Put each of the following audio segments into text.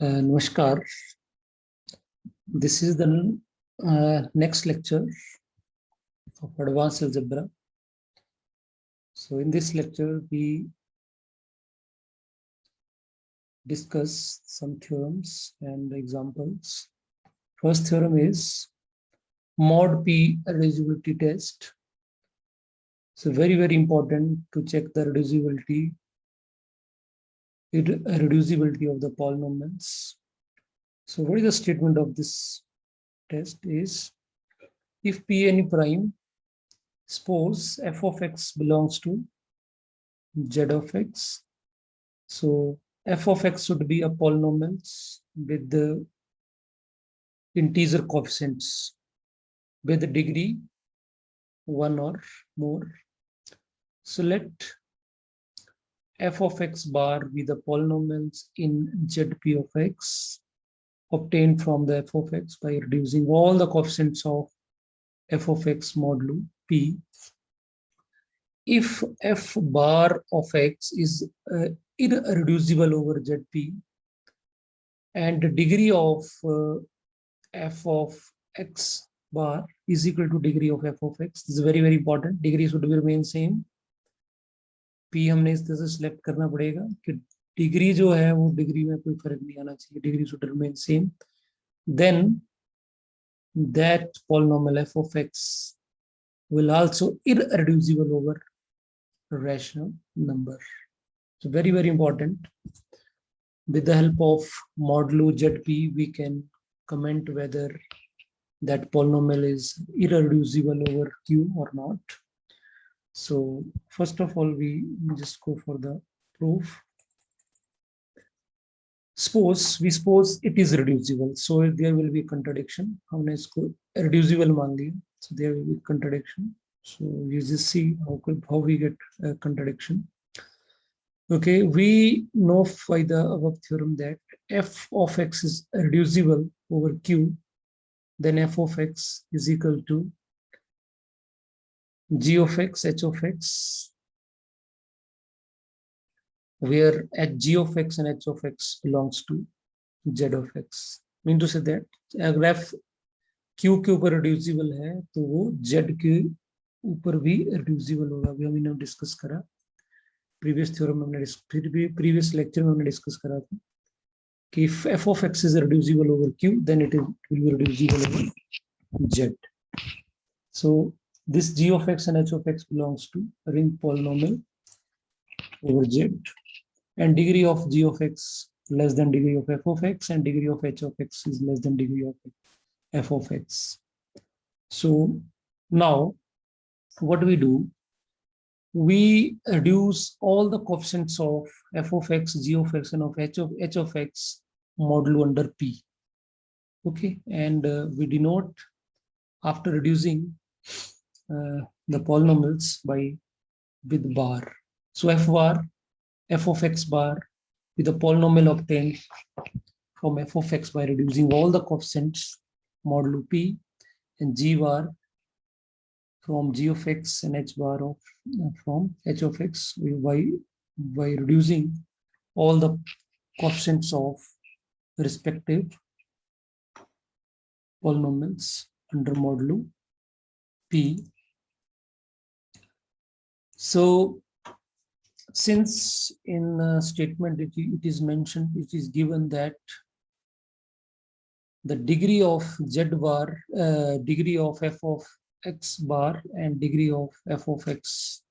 Namaskar. This is the next lecture of advanced algebra. So in this lecture, we discuss some theorems and examples. First theorem is mod P reducibility test. So very important to check the reducibility of the polynomials. So what is the statement of this test is, if P any prime, suppose f of x belongs to z of x. So f of x should be a polynomial with the integer coefficients with the degree 1 or more. So let f of x bar be the polynomials in zp of x obtained from the f of x by reducing all the coefficients of f of x modulo p. If f bar of x is irreducible over zp and the degree of f of x bar is equal to degree of f of x, this is very important. Degree should remain same. p हमने इस तरह से select करना पड़ेगा कि degree जो है वो डिग्री में कोई फर्क नहीं आना चाहिए, degree should remain same. Then that polynomial f of x will also irreducible over rational number. So very important. With the help of modulo zp, we can comment whether that polynomial is irreducible over q or not. So first of all, we just go for the proof. We suppose it is reducible, so there will be contradiction. हमने इसको reducible मान लिया, so there will be contradiction. So you just see how we get a contradiction. Okay, we know by the above theorem that f of x is reducible over q, then f of x is equal to g of x, h of x, where g of x and h of x belongs to z of x. Mean to say that अगर f q के ऊपर reducible है तो वो z के ऊपर भी reducible होगा. अभी हमने डिस्कस करा प्रीवियस थ्योरम में, हमने फिर भी प्रीवियस लेक्चर में हमने डिस्कस करा था कि if f of x is reducible over q, then it will be reducible over z. So this g of x and h of x belongs to ring polynomial over z, and degree of g of x less than degree of f of x, and degree of h of x is less than degree of f of x. So now what do? We reduce all the coefficients of f of x, g of x, and of h of x modulo under p. Okay, and we denote after reducing the polynomials by with bar. So f bar, f of x bar with a polynomial obtained from f of x by reducing all the coefficients modulo p, and g bar from g of x and h bar of from h of x by reducing all the coefficients of respective polynomials under modulo p. So since in a statement it is mentioned, it is given that the degree of z bar, degree of f of x bar and degree of f of x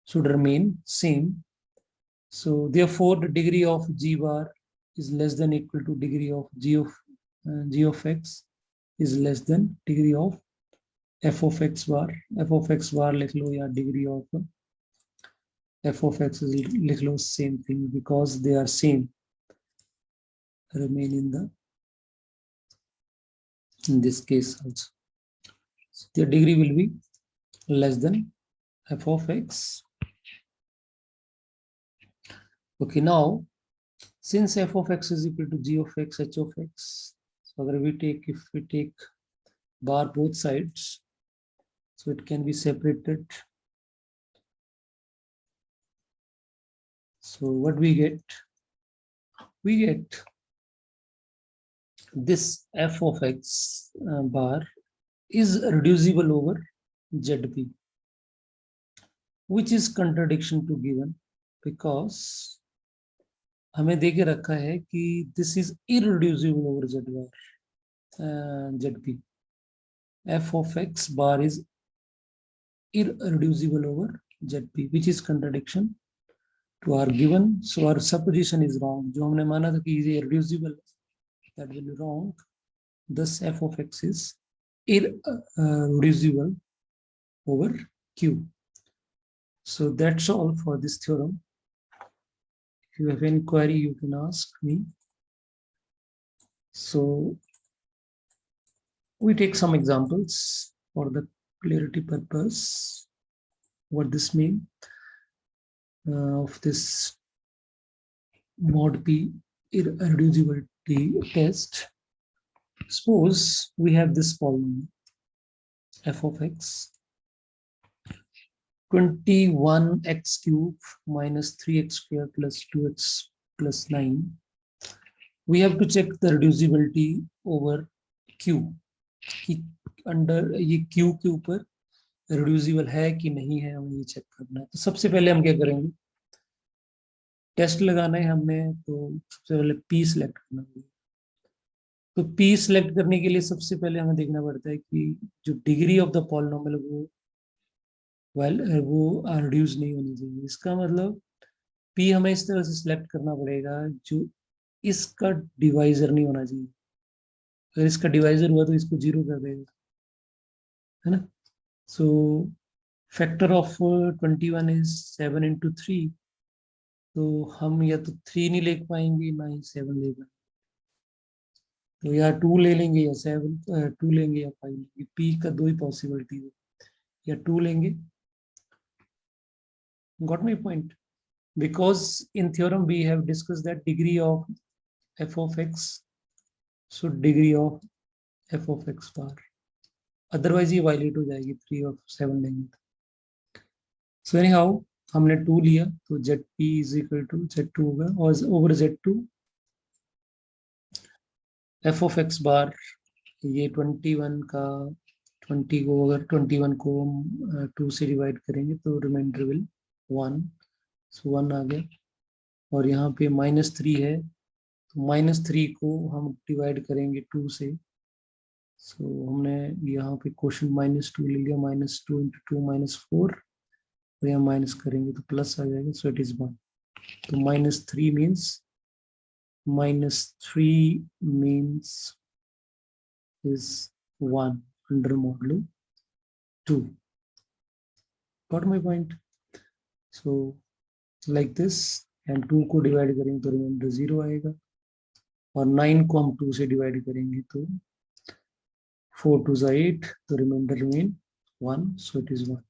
should remain same. So therefore the degree of g bar is less than equal to degree of g of x is less than degree of f of x bar. f of x bar लिख लो या degree of f of x is लिख लो, same thing because they are same, remain in this case also. So their degree will be less than f of x. Okay, now since f of x is equal to g of x, h of x, so if we take bar both sides, so it can be separated. So what we get? We get this f of x bar is reducible over zp, which is contradiction to given, because हमें देके रखा है कि this is irreducible over z bar, zp. f of x bar is irreducible over zp, which is contradiction to our given. So our supposition is wrong. जो हमने माना था कि ये irreducible, that will be wrong. Thus f of x is irreducible over q. So that's all for this theorem. If you have any query, you can ask me. So we take some examples for the clarity purpose. What this means of this mod p irreducibility test. Suppose we have this polynomial f of x 21x cube minus 3x square plus 2x plus 9. We have to check the reducibility over q कि under ये q के ऊपर reducible है कि नहीं है, हमें ये चेक करना है. तो सबसे पहले हम क्या करेंगे, टेस्ट लगाना है हमने, तो सबसे पहले p सिलेक्ट करना होगा. तो p सिलेक्ट करने के लिए सबसे पहले हमें देखना पड़ता है कि जो डिग्री ऑफ द पॉलिनोमियल वो रिड्यूस नहीं होनी चाहिए. इसका मतलब p हमें इस तरह से सिलेक्ट करना पड़ेगा जो इसका डिवाइजर नहीं होना चाहिए. अगर इसका डिवाइजर हुआ तो इसको 0 कर देगा, है ना. सो फैक्टर ऑफ 21 इज 7 into 3. तो हम या तो 3 नहीं ले पाएंगे, ना ही 7 ले पाएंगे. तो या 2 ले लेंगे या 7, 2 लेंगे या 5 लेंगे. p का दो ही पॉसिबिलिटी है, या 2 लेंगे. Got my point? Because in theorem we have discussed that degree of f of x should degree of f of x bar, otherwise ये वायलेट हो जाएगी 3 और 7 लेंगे. So anyhow हमने 2 लिया, तो zp is equal to z2 होगा, और over z2 f of x bar ये 21 का 20 को अगर 21 को 2 से डिवाइड करेंगे तो रिमाइंडर विल 1. सो 1 आ गया. और यहाँ पे -3 है, तो -3 को हम डिवाइड करेंगे 2 से. सो हमने यहाँ पे क्वेश्चन -2 ले लिया. -2 into 2 -4, और यहाँ माइनस करेंगे तो प्लस आ जाएगा. सो इट इज 1. तो -3 means is 1 under modulo 2. Got my point? So like this, and 2 को डिवाइड करेंगे तो रिमाइंडर 0 आएगा, और 9 को हम 2 से डिवाइड करेंगे तो 4 2 8, तो reminder remain 1. So it is 1.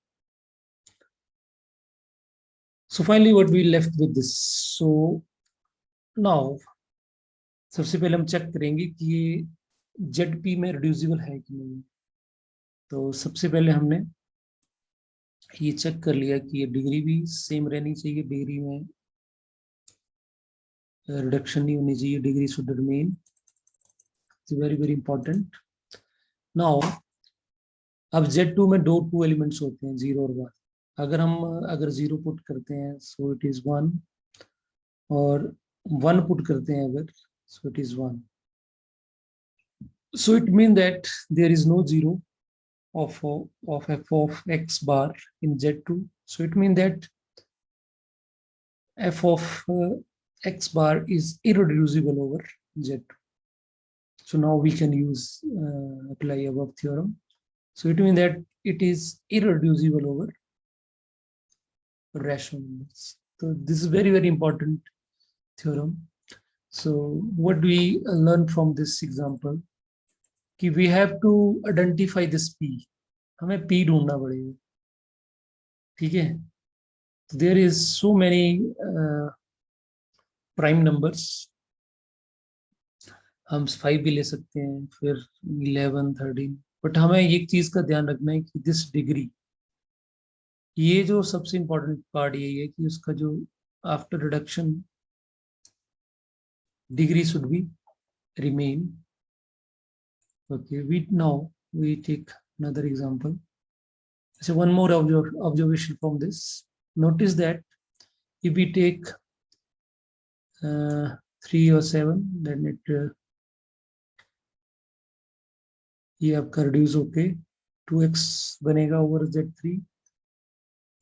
So finally what we left with this. So now सबसे पहले हम चेक करेंगे कि ये ZP में रिड्यूसिबल है कि नहीं. तो सबसे पहले हमने ये चेक कर लिया कि ये डिग्री भी सेम रहनी चाहिए, डिग्री में रिडक्शन नहीं होनी चाहिए, degree should remain. It's very very important. Now अब Z2 में 2 एलिमेंट्स होते हैं, 0 और 1. अगर 0 पुट करते हैं सो इट इज 1, और 1 पुट करते हैं अगर, so it is 1. So it means that there is no 0 of f of x bar in Z2. So it means that f of x bar is irreducible over Z2. So now we can use apply above theorem. So it means that it is irreducible over rational numbers. So this is very very important theorem. So what do we learn from this example? कि we have to identify this p. हमें p ढूंढना पड़ेगा, ठीक है. There is so many prime numbers. हम 5 भी ले सकते हैं, फिर 11 13. बट हमें एक चीज का ध्यान रखना है कि दिस डिग्री, ये जो सबसे इम्पोर्टेंट पार्ट यही है कि उसका जो after reduction degree should be remain Okay, we take another example. So one more observation from this. Notice that if we take 3 or 7, then it ये आपका reduce होके 2x बनेगा over z3,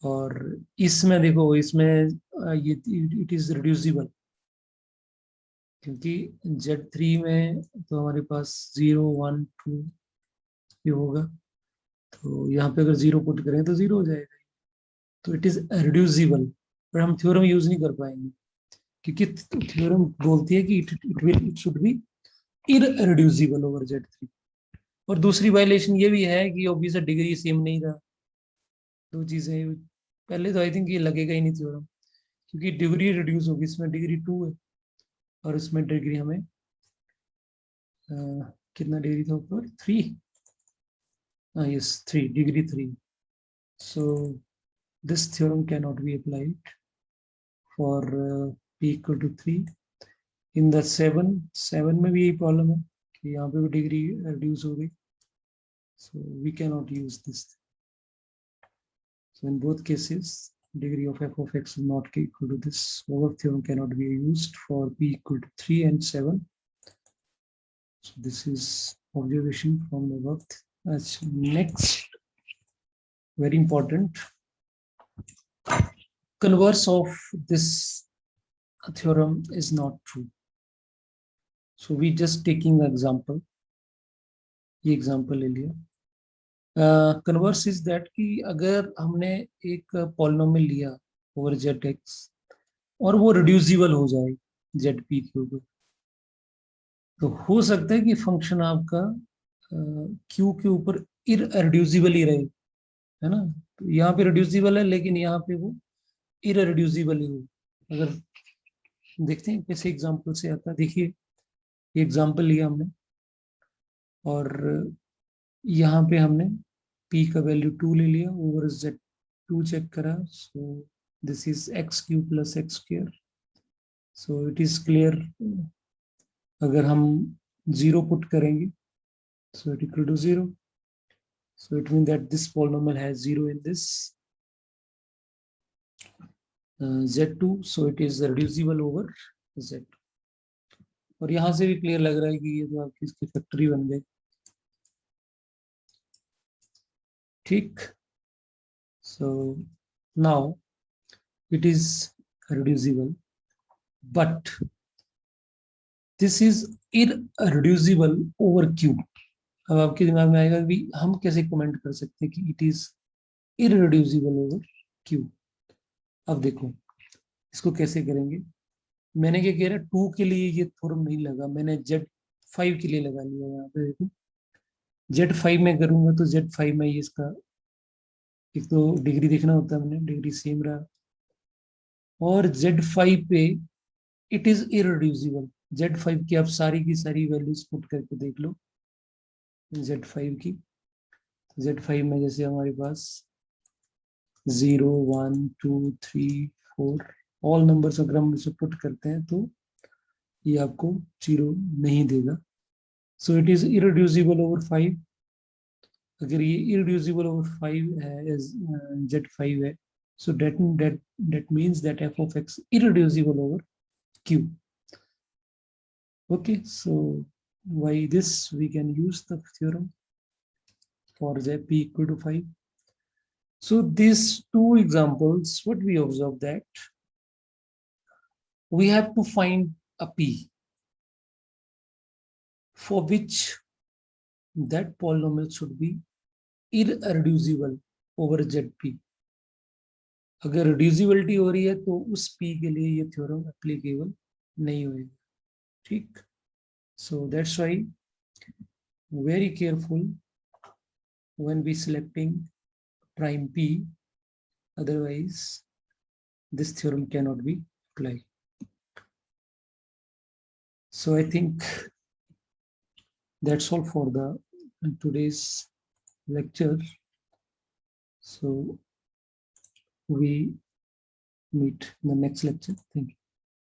और इसमें देखो इसमें ये it is reducible, क्योंकि z3 में तो हमारे पास 0 1 2 ये होगा, तो यहाँ पे अगर 0 पुट करें तो 0 हो जाएगा, तो इट इज रिड्यूसिबल। पर हम थ्योरम यूज नहीं कर पाएंगे, क्योंकि थ्योरम बोलती है कि it should be irreducible over z3। और दूसरी वायलेशन ये भी है कि ऑब्वियस डिग्री सेम नहीं था। दो चीजें, पहले तो आई थिंक ये लगेगा ही नहीं थ्योरम, क्योंकि डिग्री रिड्यूस होगी, इसमें डिग्री 2 है और इसमें डिग्री हमें कितना डिग्री था ऊपर 3, yes 3 degree 3, so this theorem cannot be applied for p equal to 3। in the 7 में भी यही प्रॉब्लम है कि यहाँ पे भी डिग्री रिड्यूस हो गई, so we cannot use this। so in both cases degree of f of x is not equal to this, over theorem cannot be used for p equal to 3 and 7। so this is observation from the above। next, very important, converse of this theorem is not true। so we just taking example, ये example ले लिया। Converse is that कि अगर हमने एक polynomial लिया over Z x और वो रिड्यूसिबल हो जाए जेड पी के ऊपर, तो हो सकता है कि फंक्शन आपका क्यू के ऊपर इररिड्यूसिबल ही रहे, है ना। तो यहाँ पे रिड्यूसिबल है लेकिन यहाँ पे वो इररिड्यूसिबल ही हो। अगर देखते हैं कैसे एग्जांपल से आता है, देखिए ये एग्जांपल लिया हमने और यहाँ पे हमने p का वैल्यू 2 ले लिया, ओवर z2 चेक करा, so this is x cube plus x square. So it is clear, अगर हम 0 पुट करेंगे so it equal to 0, so it mean that this polynomial has 0 in this z2, so it is reducible over z। और यहाँ से भी clear लग रहा है कि ये तो आपकी इसकी फैक्टरी बन गई, ठीक। so now it is reducible, but this is irreducible over q। अब आपके दिमाग में आएगा कि हम कैसे कमेंट कर सकते हैं कि it is irreducible over q। अब देखो इसको कैसे करेंगे, मैंने क्या कह रहा 2 के लिए ये थ्योरम नहीं लगा, मैंने z5 के लिए लगा लिया। यहाँ पे देखो z5 में करूंगा तो z5 में ये इसका एक तो डिग्री देखना होता है, हमने डिग्री सेम रहा, और z5 पे इट इज इररिड्यूसिबल। z5 की आप सारी की सारी वैल्यूज पुट करके देख लो z5 की। z5 में जैसे हमारे पास 0 1 2 3 4 ऑल नंबर्स अगर हम इसे पुट करते हैं तो ये आपको 0 नहीं देगा। सो इट इज इररिड्यूसिबल ओवर 5। अगर ये इररिड्यूसिबल ओवर 5 है, z5 है, so that means that f of x irreducible over q। okay, so by this we can use the theorem for z p equal to 5। so these two examples, what we observe that we have to find a p for which that polynomial should be irreducible over zp। अगर reducibility हो रही है तो उस p के लिए ये theorem applicable नहीं होगा, ठीक। so that's why very careful when we selecting prime p, otherwise this theorem cannot be applied। so I think that's all for the today's lecture। so we meet in the next lecture, thank you।